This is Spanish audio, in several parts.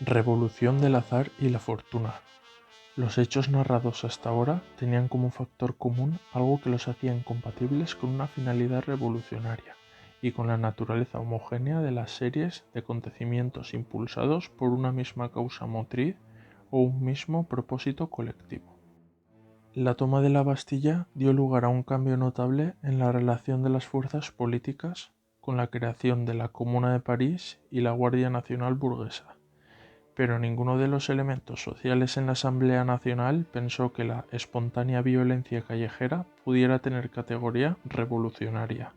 Revolución del azar y la fortuna. Los hechos narrados hasta ahora tenían como factor común algo que los hacía incompatibles con una finalidad revolucionaria y con la naturaleza homogénea de las series de acontecimientos impulsados por una misma causa motriz o un mismo propósito colectivo. La toma de la Bastilla dio lugar a un cambio notable en la relación de las fuerzas políticas con la creación de la Comuna de París y la Guardia Nacional burguesa. Pero ninguno de los elementos sociales en la Asamblea Nacional pensó que la espontánea violencia callejera pudiera tener categoría revolucionaria.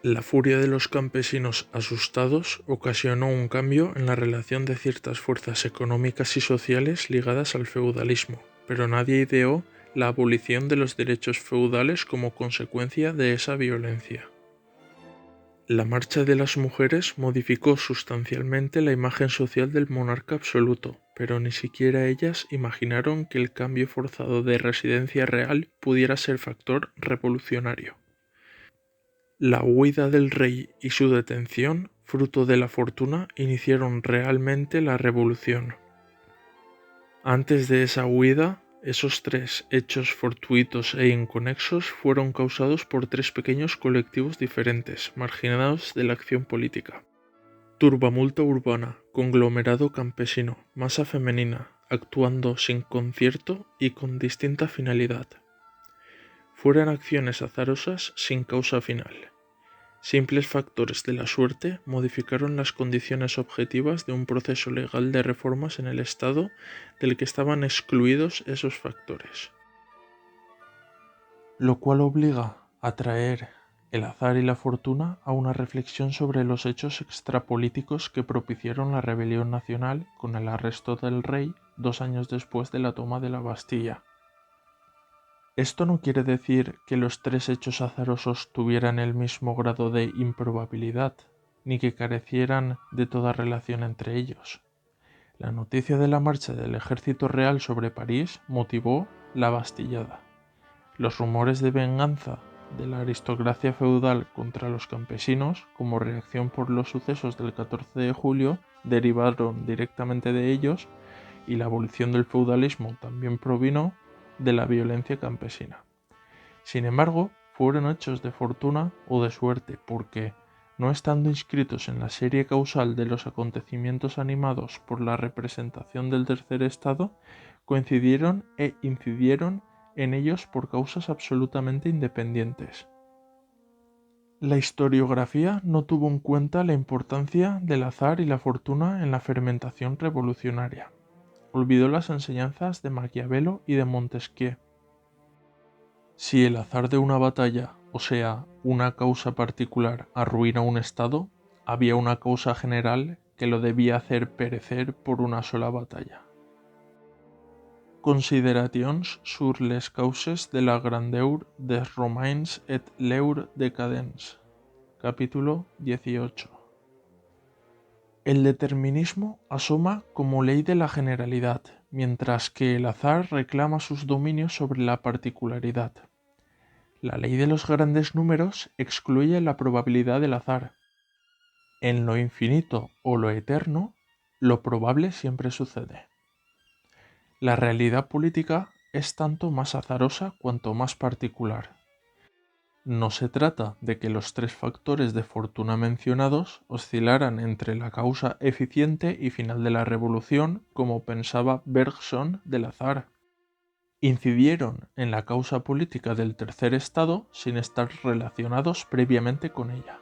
La furia de los campesinos asustados ocasionó un cambio en la relación de ciertas fuerzas económicas y sociales ligadas al feudalismo, pero nadie ideó la abolición de los derechos feudales como consecuencia de esa violencia. La marcha de las mujeres modificó sustancialmente la imagen social del monarca absoluto, pero ni siquiera ellas imaginaron que el cambio forzado de residencia real pudiera ser factor revolucionario. La huida del rey y su detención, fruto de la fortuna, iniciaron realmente la revolución. Antes de esa huida, esos tres hechos fortuitos e inconexos fueron causados por tres pequeños colectivos diferentes, marginados de la acción política. Turbamulta urbana, conglomerado campesino, masa femenina, actuando sin concierto y con distinta finalidad. Fueron acciones azarosas sin causa final. Simples factores de la suerte modificaron las condiciones objetivas de un proceso legal de reformas en el Estado del que estaban excluidos esos factores. Lo cual obliga a traer el azar y la fortuna a una reflexión sobre los hechos extrapolíticos que propiciaron la rebelión nacional con el arresto del rey 2 años después de la toma de la Bastilla. Esto no quiere decir que los tres hechos azarosos tuvieran el mismo grado de improbabilidad, ni que carecieran de toda relación entre ellos. La noticia de la marcha del ejército real sobre París motivó la Bastillada. Los rumores de venganza de la aristocracia feudal contra los campesinos, como reacción por los sucesos del 14 de julio, derivaron directamente de ellos, y la abolición del feudalismo también provino de la violencia campesina. Sin embargo, fueron hechos de fortuna o de suerte, porque, no estando inscritos en la serie causal de los acontecimientos animados por la representación del tercer estado, coincidieron e incidieron en ellos por causas absolutamente independientes. La historiografía no tuvo en cuenta la importancia del azar y la fortuna en la fermentación revolucionaria. Olvidó las enseñanzas de Maquiavelo y de Montesquieu. Si el azar de una batalla, o sea, una causa particular, arruina un estado, había una causa general que lo debía hacer perecer por una sola batalla. Considerations sur les causes de la grandeur des Romains et leur décadence. Capítulo 18. El determinismo asoma como ley de la generalidad, mientras que el azar reclama sus dominios sobre la particularidad. La ley de los grandes números excluye la probabilidad del azar. En lo infinito o lo eterno, lo probable siempre sucede. La realidad política es tanto más azarosa cuanto más particular. No se trata de que los tres factores de fortuna mencionados oscilaran entre la causa eficiente y final de la revolución, como pensaba Bergson del azar. Incidieron en la causa política del tercer estado sin estar relacionados previamente con ella.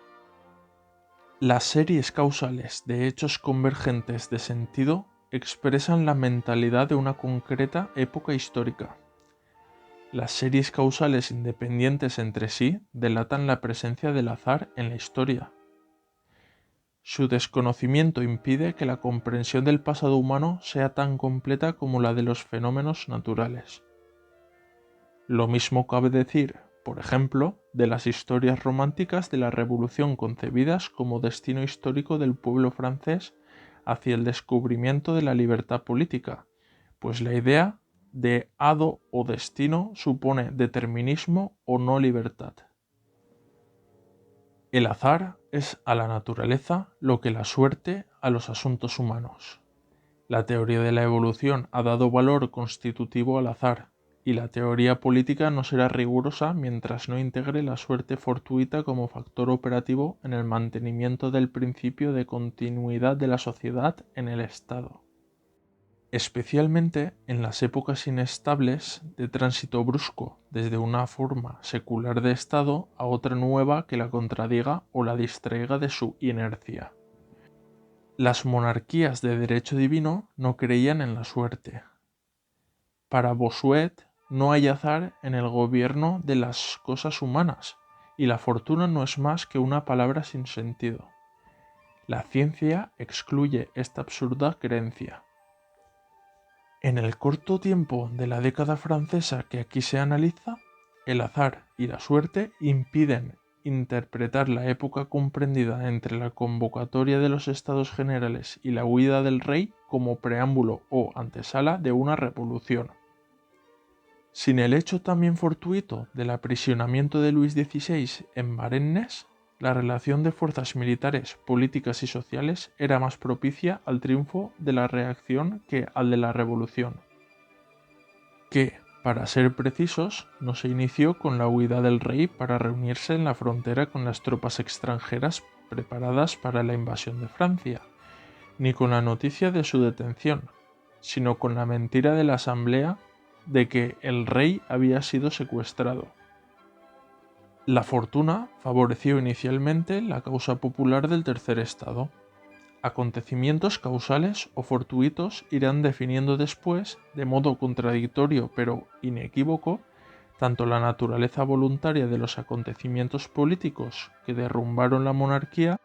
Las series causales de hechos convergentes de sentido expresan la mentalidad de una concreta época histórica. Las series causales independientes entre sí delatan la presencia del azar en la historia. Su desconocimiento impide que la comprensión del pasado humano sea tan completa como la de los fenómenos naturales. Lo mismo cabe decir, por ejemplo, de las historias románticas de la Revolución concebidas como destino histórico del pueblo francés hacia el descubrimiento de la libertad política, pues la idea de hado o destino supone determinismo o no libertad. El azar es a la naturaleza lo que la suerte a los asuntos humanos. La teoría de la evolución ha dado valor constitutivo al azar, y la teoría política no será rigurosa mientras no integre la suerte fortuita como factor operativo en el mantenimiento del principio de continuidad de la sociedad en el Estado. Especialmente en las épocas inestables de tránsito brusco desde una forma secular de Estado a otra nueva que la contradiga o la distraiga de su inercia. Las monarquías de derecho divino no creían en la suerte. Para Bossuet no hay azar en el gobierno de las cosas humanas, y la fortuna no es más que una palabra sin sentido. La ciencia excluye esta absurda creencia. En el corto tiempo de la década francesa que aquí se analiza, el azar y la suerte impiden interpretar la época comprendida entre la convocatoria de los Estados Generales y la huida del rey como preámbulo o antesala de una revolución. Sin el hecho también fortuito del aprisionamiento de Luis XVI en Varennes, la relación de fuerzas militares, políticas y sociales era más propicia al triunfo de la reacción que al de la revolución, que, para ser precisos, no se inició con la huida del rey para reunirse en la frontera con las tropas extranjeras preparadas para la invasión de Francia, ni con la noticia de su detención, sino con la mentira de la Asamblea de que el rey había sido secuestrado. La fortuna favoreció inicialmente la causa popular del tercer estado. Acontecimientos causales o fortuitos irán definiendo después, de modo contradictorio pero inequívoco, tanto la naturaleza voluntaria de los acontecimientos políticos que derrumbaron la monarquía,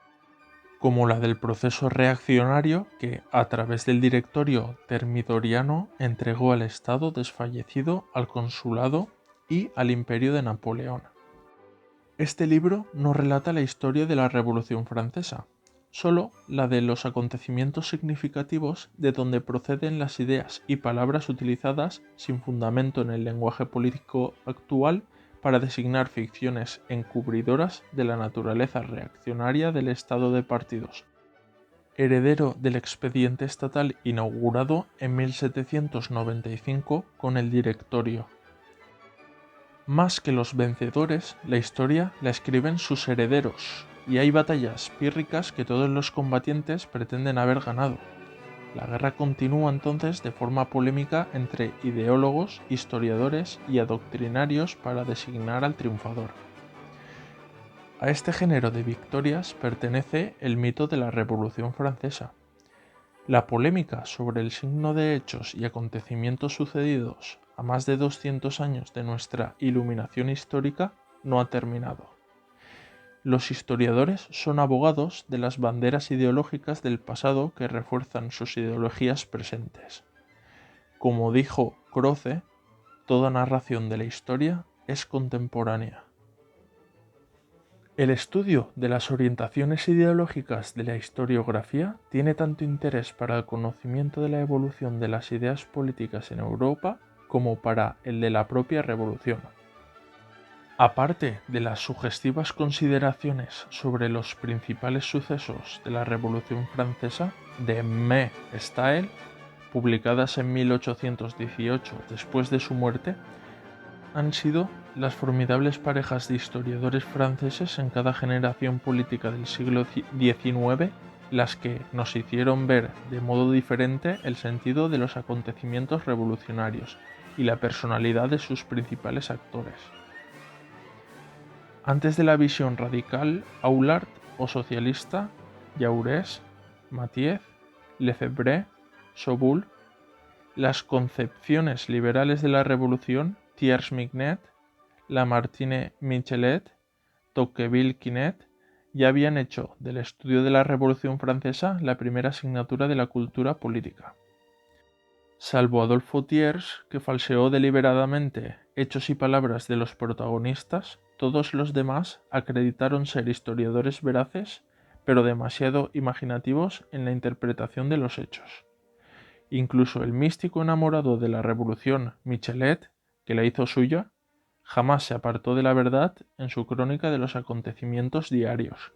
como la del proceso reaccionario que, a través del directorio termidoriano, entregó al Estado desfallecido al consulado y al imperio de Napoleón. Este libro no relata la historia de la Revolución Francesa, solo la de los acontecimientos significativos de donde proceden las ideas y palabras utilizadas sin fundamento en el lenguaje político actual para designar ficciones encubridoras de la naturaleza reaccionaria del estado de partidos, heredero del expediente estatal inaugurado en 1795 con el Directorio. Más que los vencedores, la historia la escriben sus herederos, y hay batallas pírricas que todos los combatientes pretenden haber ganado. La guerra continúa entonces de forma polémica entre ideólogos, historiadores y adoctrinarios para designar al triunfador. A este género de victorias pertenece el mito de la Revolución Francesa. La polémica sobre el signo de hechos y acontecimientos sucedidos a más de 200 años de nuestra iluminación histórica no ha terminado. Los historiadores son abogados de las banderas ideológicas del pasado que refuerzan sus ideologías presentes. Como dijo Croce, toda narración de la historia es contemporánea. El estudio de las orientaciones ideológicas de la historiografía tiene tanto interés para el conocimiento de la evolución de las ideas políticas en Europa como para el de la propia revolución. Aparte de las sugestivas consideraciones sobre los principales sucesos de la Revolución Francesa de M. Staël, publicadas en 1818 después de su muerte, han sido las formidables parejas de historiadores franceses en cada generación política del siglo XIX las que nos hicieron ver de modo diferente el sentido de los acontecimientos revolucionarios y la personalidad de sus principales actores. Antes de la visión radical, Aulard o socialista, Jaurès, Mathiez, Lefebvre, Soboul, las concepciones liberales de la revolución, Thiers Mignet, Lamartine Michelet, Tocqueville-Quinet, ya habían hecho del estudio de la Revolución Francesa la primera asignatura de la cultura política. Salvo Adolphe Thiers, que falseó deliberadamente hechos y palabras de los protagonistas, todos los demás acreditaron ser historiadores veraces, pero demasiado imaginativos en la interpretación de los hechos. Incluso el místico enamorado de la Revolución, Michelet, que la hizo suya, jamás se apartó de la verdad en su crónica de los acontecimientos diarios.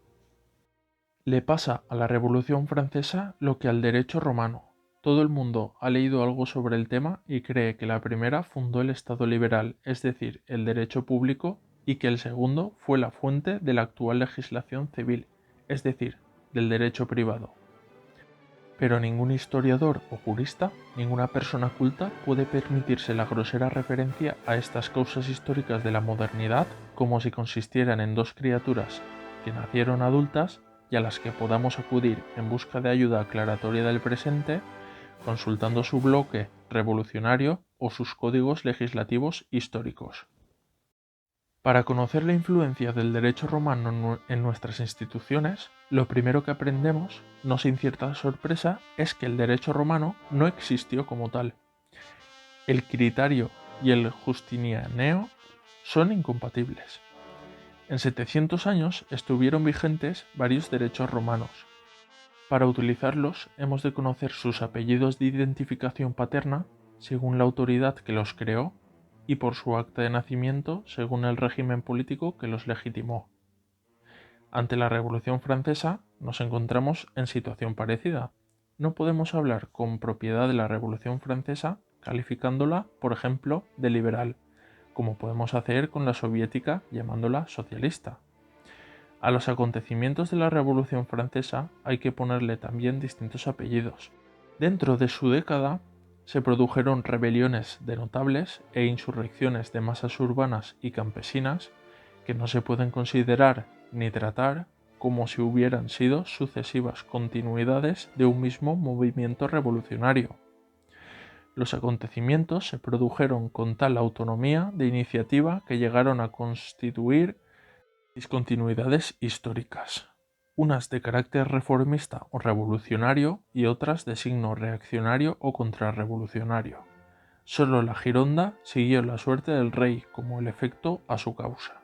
Le pasa a la Revolución Francesa lo que al derecho romano. Todo el mundo ha leído algo sobre el tema y cree que la primera fundó el Estado liberal, es decir, el derecho público, y que el segundo fue la fuente de la actual legislación civil, es decir, del derecho privado. Pero ningún historiador o jurista, ninguna persona culta puede permitirse la grosera referencia a estas causas históricas de la modernidad como si consistieran en dos criaturas que nacieron adultas y a las que podamos acudir en busca de ayuda aclaratoria del presente, consultando su bloque revolucionario o sus códigos legislativos históricos. Para conocer la influencia del derecho romano en nuestras instituciones, lo primero que aprendemos, no sin cierta sorpresa, es que el derecho romano no existió como tal. El Critario y el Justinianeo son incompatibles. En 700 años estuvieron vigentes varios derechos romanos. Para utilizarlos hemos de conocer sus apellidos de identificación paterna, según la autoridad que los creó, y por su acta de nacimiento según el régimen político que los legitimó. Ante la Revolución Francesa nos encontramos en situación parecida. No podemos hablar con propiedad de la Revolución Francesa calificándola, por ejemplo, de liberal, como podemos hacer con la soviética llamándola socialista. A los acontecimientos de la Revolución Francesa hay que ponerle también distintos apellidos. Dentro de su década se produjeron rebeliones de notables e insurrecciones de masas urbanas y campesinas que no se pueden considerar ni tratar como si hubieran sido sucesivas continuidades de un mismo movimiento revolucionario. Los acontecimientos se produjeron con tal autonomía de iniciativa que llegaron a constituir discontinuidades históricas, unas de carácter reformista o revolucionario y otras de signo reaccionario o contrarrevolucionario. Solo la Gironda siguió la suerte del rey como el efecto a su causa.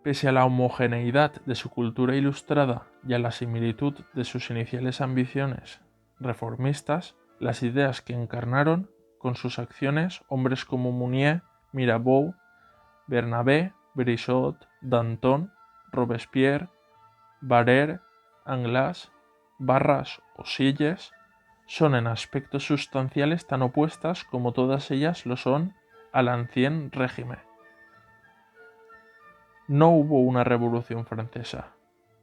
Pese a la homogeneidad de su cultura ilustrada y a la similitud de sus iniciales ambiciones reformistas, las ideas que encarnaron con sus acciones hombres como Mounier, Mirabeau, Bernabé, Brissot, Danton, Robespierre, Barrère, Anglas, Barras o Sieyès son en aspectos sustanciales tan opuestas como todas ellas lo son al Ancien Régime. No hubo una revolución francesa.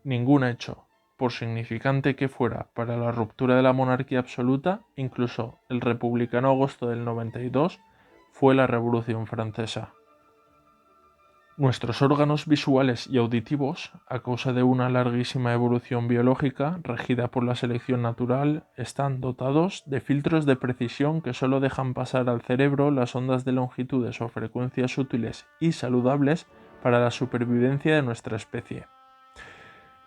Ningún hecho, por significante que fuera para la ruptura de la monarquía absoluta, incluso el republicano agosto del 92, fue la Revolución Francesa. Nuestros órganos visuales y auditivos, a causa de una larguísima evolución biológica regida por la selección natural, están dotados de filtros de precisión que solo dejan pasar al cerebro las ondas de longitudes o frecuencias útiles y saludables para la supervivencia de nuestra especie.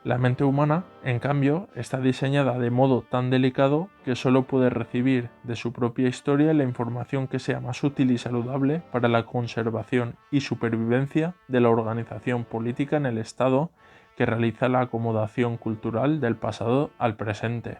La mente humana, en cambio, está diseñada de modo tan delicado que solo puede recibir de su propia historia la información que sea más útil y saludable para la conservación y supervivencia de la organización política en el Estado que realiza la acomodación cultural del pasado al presente.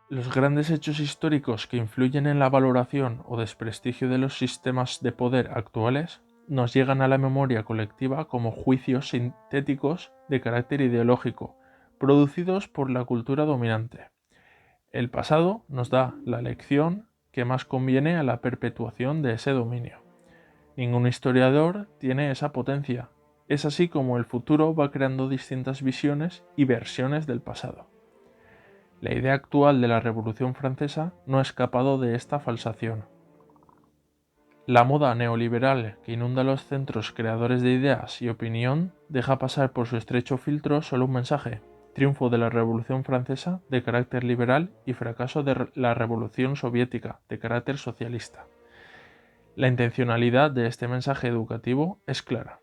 Los grandes hechos históricos que influyen en la valoración o desprestigio de los sistemas de poder actuales nos llegan a la memoria colectiva como juicios sintéticos de carácter ideológico, producidos por la cultura dominante. El pasado nos da la lección que más conviene a la perpetuación de ese dominio. Ningún historiador tiene esa potencia. Es así como el futuro va creando distintas visiones y versiones del pasado. La idea actual de la Revolución Francesa no ha escapado de esta falsación. La moda neoliberal que inunda los centros creadores de ideas y opinión deja pasar por su estrecho filtro solo un mensaje: triunfo de la Revolución Francesa de carácter liberal y fracaso de la Revolución Soviética de carácter socialista. La intencionalidad de este mensaje educativo es clara.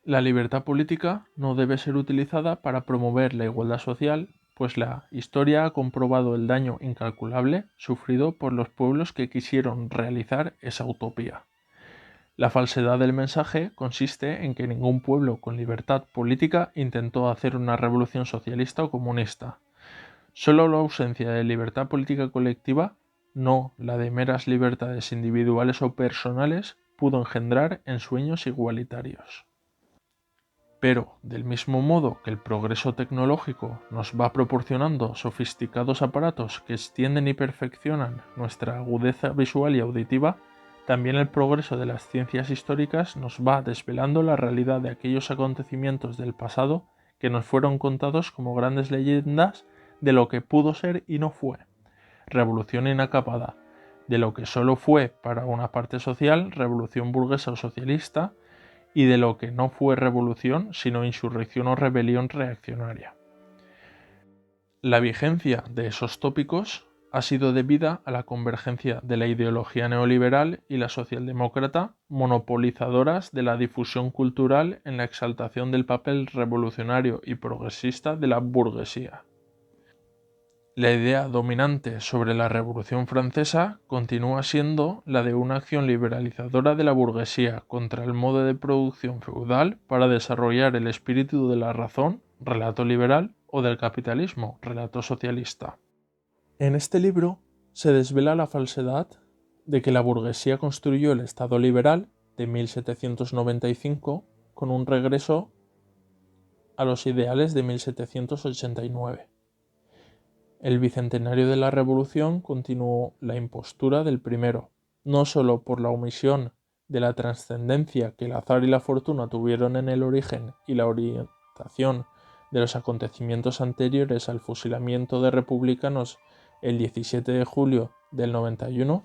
La libertad política no debe ser utilizada para promover la igualdad social, pues la historia ha comprobado el daño incalculable sufrido por los pueblos que quisieron realizar esa utopía. La falsedad del mensaje consiste en que ningún pueblo con libertad política intentó hacer una revolución socialista o comunista. Solo la ausencia de libertad política colectiva, no la de meras libertades individuales o personales, pudo engendrar ensueños igualitarios. Pero, del mismo modo que el progreso tecnológico nos va proporcionando sofisticados aparatos que extienden y perfeccionan nuestra agudeza visual y auditiva, también el progreso de las ciencias históricas nos va desvelando la realidad de aquellos acontecimientos del pasado que nos fueron contados como grandes leyendas de lo que pudo ser y no fue. Revolución inacabada, de lo que solo fue para una parte social, revolución burguesa o socialista, y de lo que no fue revolución, sino insurrección o rebelión reaccionaria. La vigencia de esos tópicos ha sido debida a la convergencia de la ideología neoliberal y la socialdemócrata, monopolizadoras de la difusión cultural en la exaltación del papel revolucionario y progresista de la burguesía. La idea dominante sobre la Revolución Francesa continúa siendo la de una acción liberalizadora de la burguesía contra el modo de producción feudal para desarrollar el espíritu de la razón, relato liberal, o del capitalismo, relato socialista. En este libro se desvela la falsedad de que la burguesía construyó el Estado liberal de 1795 con un regreso a los ideales de 1789. El bicentenario de la Revolución continuó la impostura del primero, no sólo por la omisión de la trascendencia que el azar y la fortuna tuvieron en el origen y la orientación de los acontecimientos anteriores al fusilamiento de republicanos el 17 de julio del 91,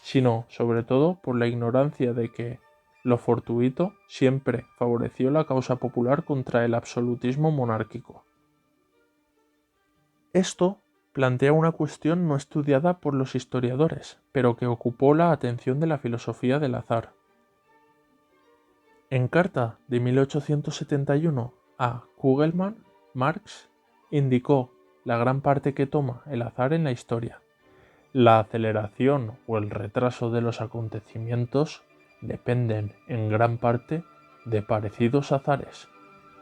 sino sobre todo por la ignorancia de que lo fortuito siempre favoreció la causa popular contra el absolutismo monárquico. Esto plantea una cuestión no estudiada por los historiadores, pero que ocupó la atención de la filosofía del azar. En carta de 1871 a Kugelmann, Marx indicó la gran parte que toma el azar en la historia. La aceleración o el retraso de los acontecimientos dependen en gran parte de parecidos azares,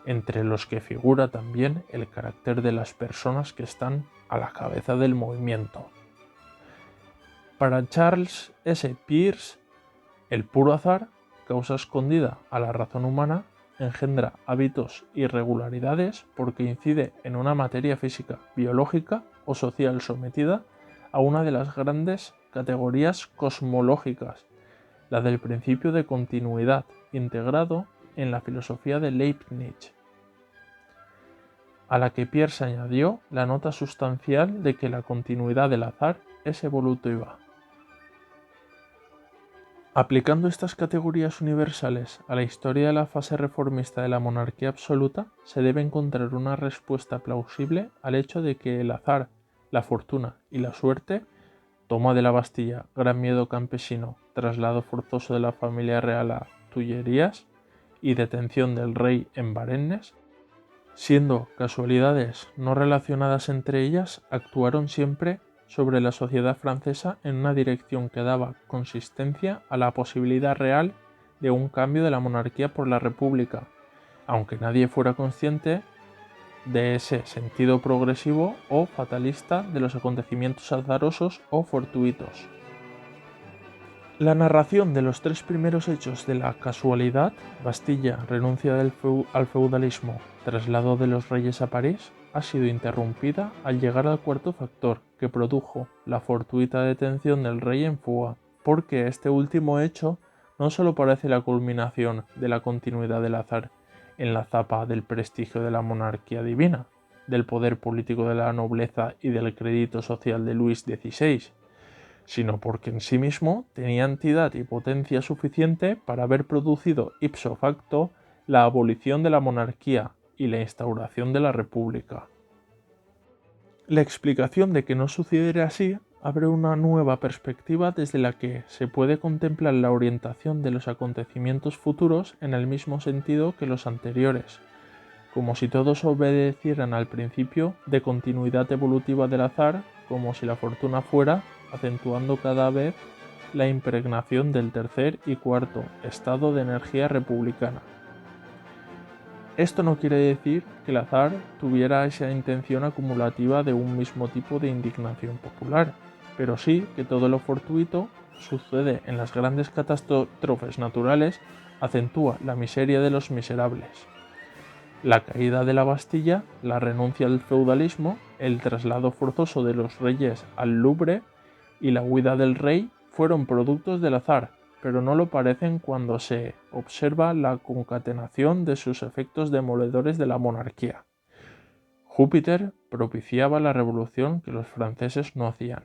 entre los que figura también el carácter de las personas que están a la cabeza del movimiento. Para Charles S. Peirce, el puro azar, causa escondida a la razón humana, engendra hábitos y irregularidades porque incide en una materia física, biológica o social sometida a una de las grandes categorías cosmológicas, la del principio de continuidad, integrado en la filosofía de Leibniz, a la que Peirce añadió la nota sustancial de que la continuidad del azar es evolutiva. Aplicando estas categorías universales a la historia de la fase reformista de la monarquía absoluta, se debe encontrar una respuesta plausible al hecho de que el azar, la fortuna y la suerte, toma de la Bastilla, gran miedo campesino, traslado forzoso de la familia real a Tullerías y detención del rey en Varennes, siendo casualidades no relacionadas entre ellas, actuaron siempre sobre la sociedad francesa en una dirección que daba consistencia a la posibilidad real de un cambio de la monarquía por la república, aunque nadie fuera consciente de ese sentido progresivo o fatalista de los acontecimientos azarosos o fortuitos. La narración de los tres primeros hechos de la casualidad, Bastilla, renuncia al feudalismo, traslado de los reyes a París, ha sido interrumpida al llegar al cuarto factor, que produjo la fortuita detención del rey en fuga, porque este último hecho no solo parece la culminación de la continuidad del azar en la zapa del prestigio de la monarquía divina, del poder político de la nobleza y del crédito social de Luis XVI, sino porque en sí mismo tenía entidad y potencia suficiente para haber producido ipso facto la abolición de la monarquía y la instauración de la república. La explicación de que no sucediera así abre una nueva perspectiva desde la que se puede contemplar la orientación de los acontecimientos futuros en el mismo sentido que los anteriores, como si todos obedecieran al principio de continuidad evolutiva del azar, como si la fortuna fuera acentuando cada vez la impregnación del tercer y cuarto estado de energía republicana. Esto no quiere decir que el azar tuviera esa intención acumulativa de un mismo tipo de indignación popular, pero sí que todo lo fortuito sucede en las grandes catástrofes naturales acentúa la miseria de los miserables. La caída de la Bastilla, la renuncia al feudalismo, el traslado forzoso de los reyes al Louvre y la huida del rey fueron productos del azar, pero no lo parecen cuando se observa la concatenación de sus efectos demoledores de la monarquía. Júpiter propiciaba la revolución que los franceses no hacían.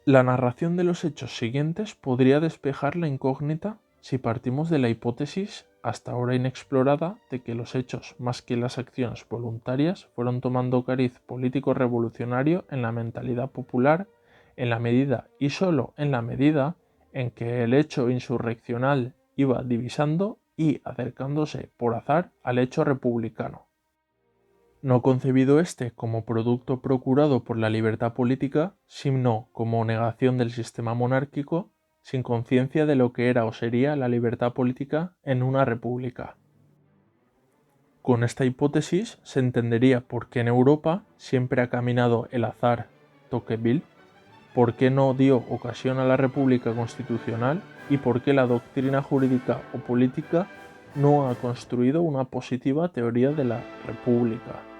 La narración de los hechos siguientes podría despejar la incógnita si partimos de la hipótesis, hasta ahora inexplorada, de que los hechos, más que las acciones voluntarias, fueron tomando cariz político revolucionario en la mentalidad popular en la medida, y sólo en la medida, en que el hecho insurreccional iba divisando y acercándose por azar al hecho republicano. No concebido éste como producto procurado por la libertad política, sino como negación del sistema monárquico, sin conciencia de lo que era o sería la libertad política en una república. Con esta hipótesis se entendería por qué en Europa siempre ha caminado el azar Tocqueville, por qué no dio ocasión a la república constitucional y por qué la doctrina jurídica o política no ha construido una positiva teoría de la república.